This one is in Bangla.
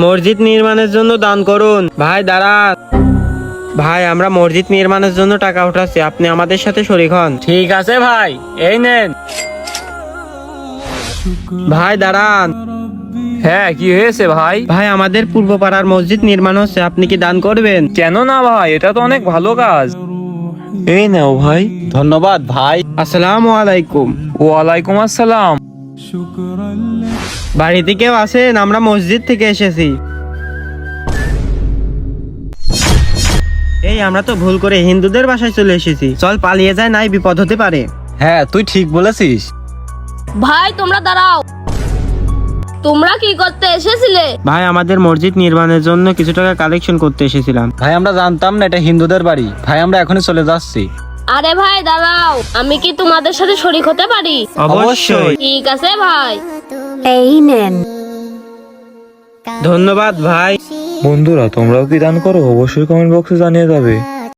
মসজিদ নির্মাণের জন্য দান করুন। ভাই দাঁড়ান। ভাই আমরা মসজিদ নির্মাণের জন্য টাকা উঠাচ্ছি, আপনি আমাদের সাথে শরীক হন। ঠিক আছে ভাই, এই নেন। ভাই দাঁড়ান। হ্যাঁ, কি হয়েছে ভাই? ভাই আমাদের পূর্ব পাড়ার মসজিদ নির্মাণ হচ্ছে, আপনি কি দান করবেন? কেন না ভাই, এটা তো অনেক ভালো কাজ। এই নাও ভাই। ধন্যবাদ ভাই। আসসালামু আলাইকুম। ওয়ালাইকুম আসসালাম। বাড়িতে কেউ আছেন? আমরা মসজিদ থেকে এসেছি। এই আমরা তো ভুল করে হিন্দুদের বাসায় চলে এসেছি, চল পালিয়ে যায়, নাই বিপদ হতে পারে। হ্যাঁ তুই ঠিক বলেছিস। ভাই তোমরা দাঁড়াও, তোমরা কি করতে এসেছিলে? ভাই আমাদের মসজিদ নির্মাণের জন্য কিছু টাকা কালেকশন করতে এসেছিলাম। ভাই আমরা জানতাম না এটা হিন্দুদের বাড়ি। ভাই আমরা এখনই চলে যাচ্ছি। আরে ভাই দাঁড়াও, আমি কি তোমাদের সাথে শরীক হতে পারি? অবশ্যই। ঠিক আছে ভাই। এই নেন। ধন্যবাদ ভাই। বন্ধুরা, তোমরাও কি দান করো? অবশ্যই কমেন্ট বক্সে জানিয়ে যাবে।